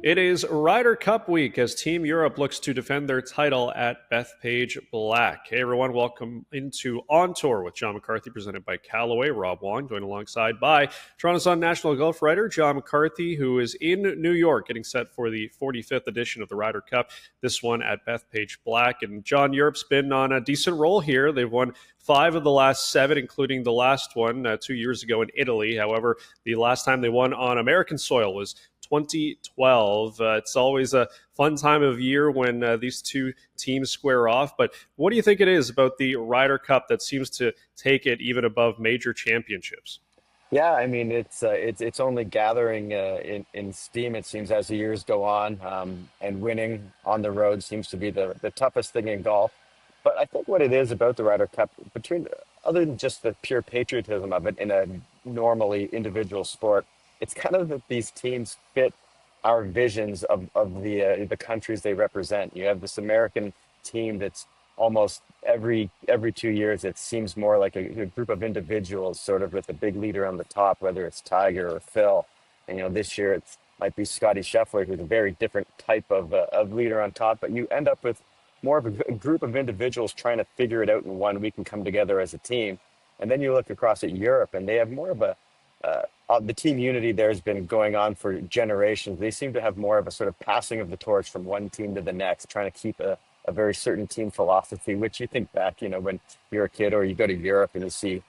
It is Ryder Cup week as Team Europe looks to defend their title at Bethpage Black. Hey everyone, welcome into On Tour with Jon McCarthy, presented by Callaway. Rob Wong, joined alongside by Toronto Sun national golf writer Jon McCarthy, who is in New York getting set for the 45th edition of the Ryder Cup, this one at Bethpage Black. And Jon, Europe's been on a decent roll here. They've won 5 of the last 7, including the last one 2 years ago in Italy. However, the last time they won on American soil was 2012. It's always a fun time of year when these two teams square off. But what do you think it is about the Ryder Cup that seems to take it even above major championships? Yeah, I mean it's only gathering in steam. It seems as the years go on, and winning on the road seems to be the toughest thing in golf. But I think what it is about the Ryder Cup, between other than just the pure patriotism of it in a normally individual sport, it's kind of that these teams fit our visions of the countries they represent. You have this American team that's almost every 2 years it seems more like a group of individuals, sort of with a big leader on the top, whether it's Tiger or Phil. And this year it might be Scotty Scheffler, who's a very different type of leader on top. But you end up with more of a group of individuals trying to figure it out in one week and come together as a team. And then you look across at Europe, and they have more of the team unity there has been going on for generations. They seem to have more of a sort of passing of the torch from one team to the next, trying to keep a very certain team philosophy, which you think back, when you're a kid or you go to Europe and you see,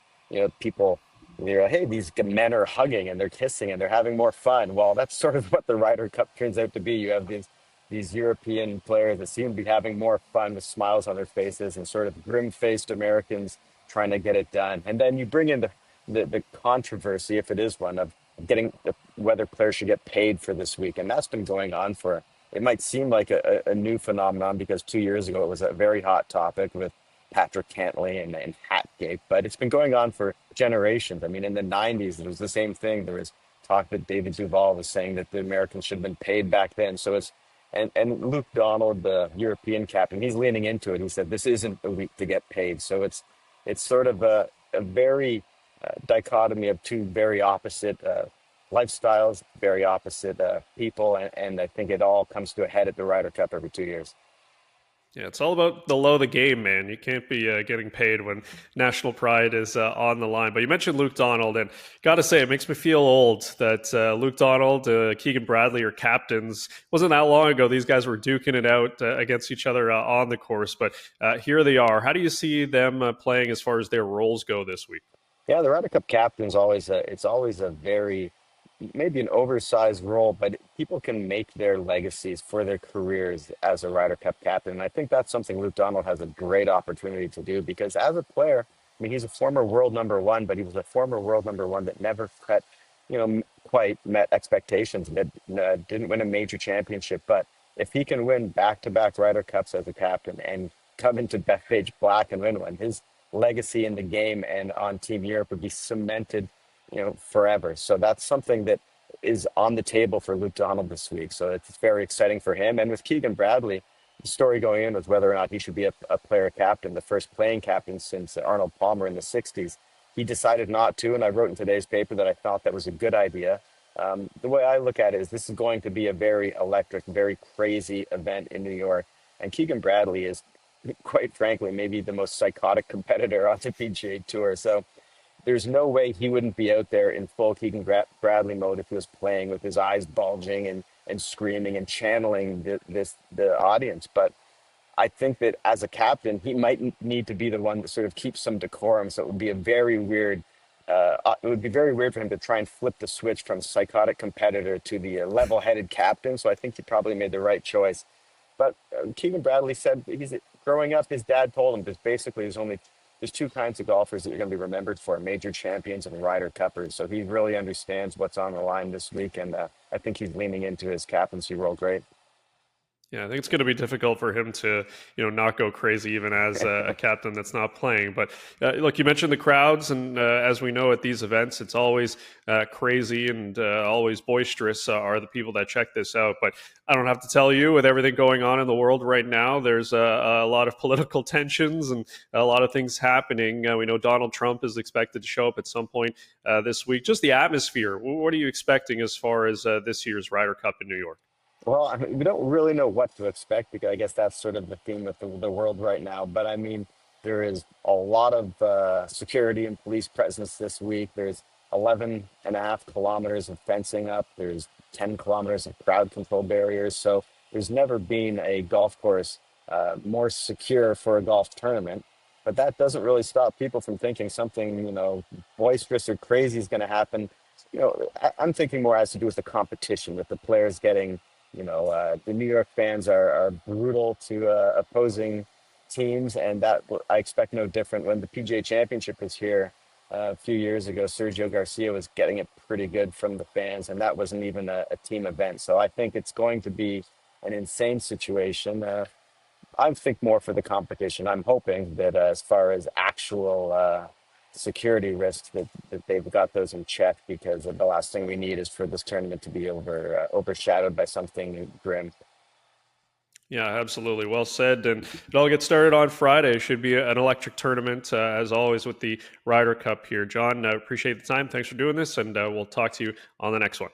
people, they're like, hey, these men are hugging and they're kissing and they're having more fun. Well, that's sort of what the Ryder Cup turns out to be. You have these European players that seem to be having more fun with smiles on their faces and sort of grim-faced Americans trying to get it done. And then you bring in the controversy, if it is one, of getting whether players should get paid for this week. And that's been going on for, it might seem like a new phenomenon because 2 years ago it was a very hot topic with Patrick Cantley and Hatgate, but it's been going on for generations. I mean, in the 90s, it was the same thing. There was talk that David Duval was saying that the Americans should have been paid back then. So and Luke Donald, the European captain, he's leaning into it. He said, this isn't the week to get paid. So it's sort of a very dichotomy of two very opposite lifestyles, very opposite people, and I think it all comes to a head at the Ryder Cup every 2 years. Yeah, it's all about the low of the game, man. You can't be getting paid when national pride is on the line. But you mentioned Luke Donald, and got to say, it makes me feel old that Luke Donald, Keegan Bradley are captains. It wasn't that long ago these guys were duking it out against each other on the course, but here they are. How do you see them playing as far as their roles go this week? Yeah, the Ryder Cup captain's always it's always a very, maybe an oversized role, but people can make their legacies for their careers as a Ryder Cup captain. And I think that's something Luke Donald has a great opportunity to do because as a player, I mean, he's a former world number one, but he was a former world number one that never quite met expectations, that didn't win a major championship. But if he can win back-to-back Ryder Cups as a captain and come into Bethpage Black and win one, his legacy in the game and on Team Europe would be cemented, forever. So that's something that is on the table for Luke Donald this week. So it's very exciting for him. And with Keegan Bradley, the story going in was whether or not he should be a player captain, the first playing captain since Arnold Palmer in the 60s. He decided not to, and I wrote in today's paper that I thought that was a good idea. The way I look at it is this is going to be a very electric, very crazy event in New York. And Keegan Bradley is, quite frankly, maybe the most psychotic competitor on the PGA Tour. So there's no way he wouldn't be out there in full Keegan Bradley mode if he was playing with his eyes bulging and screaming and channeling the audience. But I think that as a captain, he might need to be the one that sort of keeps some decorum. So it would be very weird for him to try and flip the switch from psychotic competitor to the level-headed captain. So I think he probably made the right choice. But Keegan Bradley said growing up, his dad told him that basically there's two kinds of golfers that you're going to be remembered for: major champions and Ryder Cuppers. So he really understands what's on the line this week, and I think he's leaning into his captaincy role great. Yeah, I think it's going to be difficult for him to, not go crazy even as a captain that's not playing. But look, you mentioned the crowds, and as we know at these events, it's always crazy and always boisterous are the people that check this out. But I don't have to tell you, with everything going on in the world right now, there's a lot of political tensions and a lot of things happening. We know Donald Trump is expected to show up at some point this week. Just the atmosphere. What are you expecting as far as this year's Ryder Cup in New York? Well, I mean, we don't really know what to expect because I guess that's sort of the theme of the world right now. But I mean, there is a lot of security and police presence this week. There's 11.5 kilometers of fencing up. There's 10 kilometers of crowd control barriers. So there's never been a golf course more secure for a golf tournament. But that doesn't really stop people from thinking something, boisterous or crazy is going to happen. I'm thinking more has to do with the competition, with the players getting the New York fans are brutal to opposing teams, and I expect no different. When the PGA Championship was here a few years ago, Sergio Garcia was getting it pretty good from the fans, and that wasn't even a team event. So I think it's going to be an insane situation. I think more for the competition. I'm hoping that as far as actual security risks, that they've got those in check because the last thing we need is for this tournament to be overshadowed by something grim. Yeah, absolutely. Well said. And it all gets started on Friday. It should be an electric tournament, as always, with the Ryder Cup here. John, appreciate the time. Thanks for doing this, and we'll talk to you on the next one.